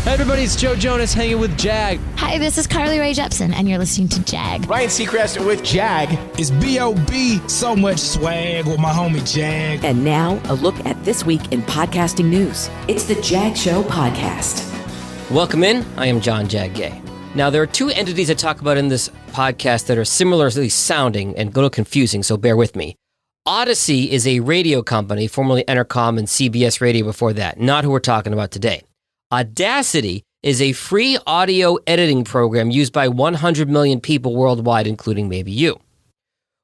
Hey everybody, it's Joe Jonas hanging with Jag. Hi, this is Carly Rae Jepsen, and you're listening to Jag. Ryan Seacrest with Jag. It's B.O.B. So much swag with my homie Jag. And now, a look at this week in podcasting news. It's the Jag Show podcast. Welcome in. I am John Jag Gay. Now, there are two entities I talk about in this podcast that are similarly sounding and a little confusing, so bear with me. Audacy is a radio company, formerly Entercom and CBS Radio before that, not who we're talking about today. Audacity is a free audio editing program used by 100 million people worldwide, including maybe you.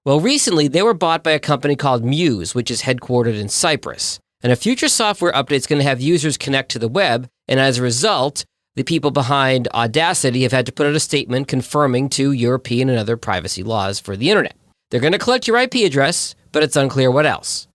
Well, recently they were bought by a company called Muse, which is headquartered in Cyprus. And a future software update is going to have users connect to the web, and as a result, the people behind Audacity have had to put out a statement confirming to European and other privacy laws for the internet. They're going to collect your IP address, but it's unclear what else.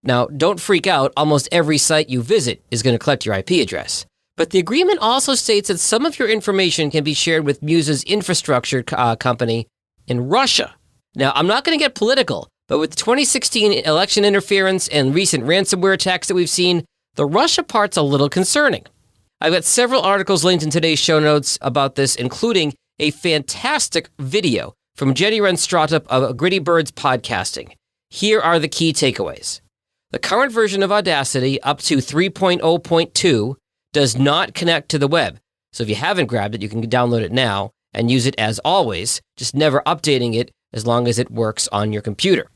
Now, don't freak out. Almost every site you visit is going to collect your IP address. But the agreement also states that some of your information can be shared with Muse's infrastructure company in Russia. Now, I'm not going to get political, but with the 2016 election interference and recent ransomware attacks that we've seen, the Russia part's a little concerning. I've got several articles linked in today's show notes about this, including a fantastic video from Jenny Renstrata of Gritty Birds Podcasting. Here are the key takeaways. The current version of Audacity, up to 3.0.2, does not connect to the web. So if you haven't grabbed it, you can download it now and use it as always, just never updating it as long as it works on your computer.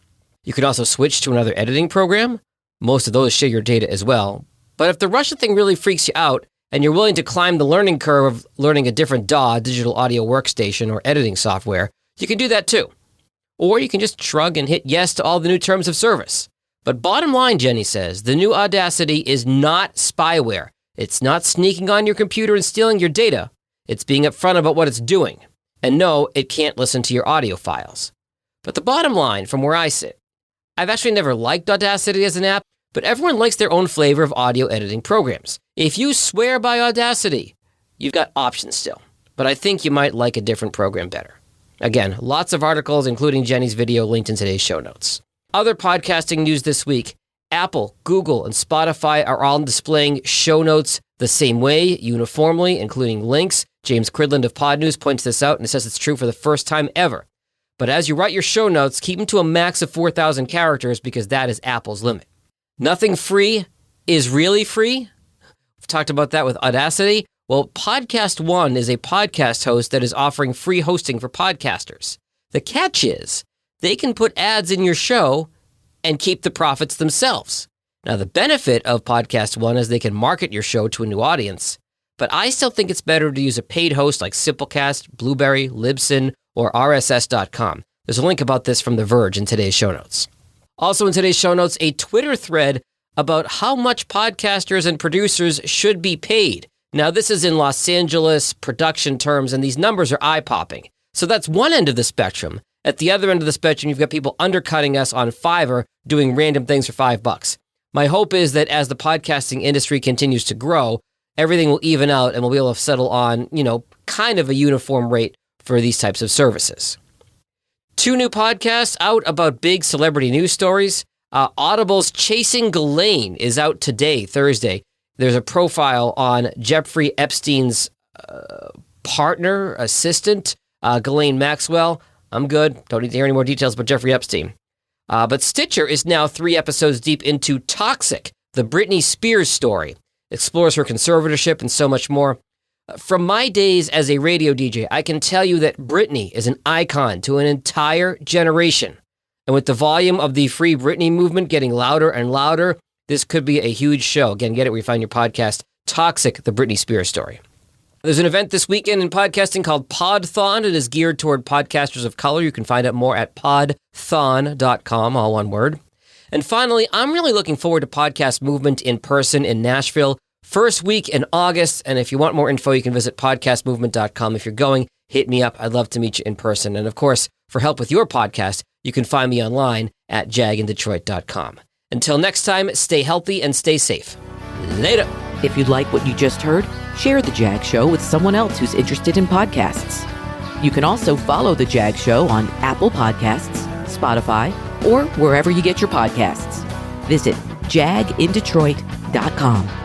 You can also switch to another editing program. Most of those share your data as well. But if the Russia thing really freaks you out and you're willing to climb the learning curve of learning a different DAW, digital audio workstation, or editing software, you can do that too. Or you can just shrug and hit yes to all the new terms of service. But bottom line, Jenny says, the new Audacity is not spyware. It's not sneaking on your computer and stealing your data. It's being upfront about what it's doing. And no, it can't listen to your audio files. But the bottom line, from where I sit, I've actually never liked Audacity as an app, but everyone likes their own flavor of audio editing programs. If you swear by Audacity, you've got options still. But I think you might like a different program better. Again, lots of articles, including Jenny's video, linked in today's show notes. Other podcasting news this week. Apple, Google, and Spotify are all displaying show notes the same way, uniformly, including links. James Cridland of Pod News points this out and says it's true for the first time ever. But as you write your show notes, keep them to a max of 4,000 characters because that is Apple's limit. Nothing free is really free. We've talked about that with Audacity. Well, Podcast One is a podcast host that is offering free hosting for podcasters. The catch is they can put ads in your show and keep the profits themselves. Now, the benefit of Podcast One is they can market your show to a new audience, but I still think it's better to use a paid host like Simplecast, Blueberry, Libsyn, or RSS.com. There's a link about this from The Verge in today's show notes. Also in today's show notes, a Twitter thread about how much podcasters and producers should be paid. Now, this is in Los Angeles production terms, and these numbers are eye-popping. So that's one end of the spectrum. At the other end of the spectrum, you've got people undercutting us on Fiverr doing random things for $5. My hope is that as the podcasting industry continues to grow, everything will even out and we'll be able to settle on, kind of a uniform rate for these types of services. 2 new podcasts out about big celebrity news stories. Audible's Chasing Ghislaine is out today, Thursday. There's a profile on Jeffrey Epstein's partner, assistant, Ghislaine Maxwell. I'm good. Don't need to hear any more details about Jeffrey Epstein. But Stitcher is now 3 episodes deep into Toxic, the Britney Spears story. Explores her conservatorship and so much more. From my days as a radio DJ, I can tell you that Britney is an icon to an entire generation. And with the volume of the Free Britney movement getting louder and louder, this could be a huge show. Again, get it where you find your podcast, Toxic, the Britney Spears story. There's an event this weekend in podcasting called Podthon. It is geared toward podcasters of color. You can find out more at podthon.com, all one word. And finally, I'm really looking forward to Podcast Movement in person in Nashville. First week in August, and if you want more info, you can visit podcastmovement.com. If you're going, hit me up. I'd love to meet you in person. And of course, for help with your podcast, you can find me online at jagindetroit.com. Until next time, stay healthy and stay safe. Later. If you like what you just heard, share The Jag Show with someone else who's interested in podcasts. You can also follow The Jag Show on Apple Podcasts, Spotify, or wherever you get your podcasts. Visit jagindetroit.com.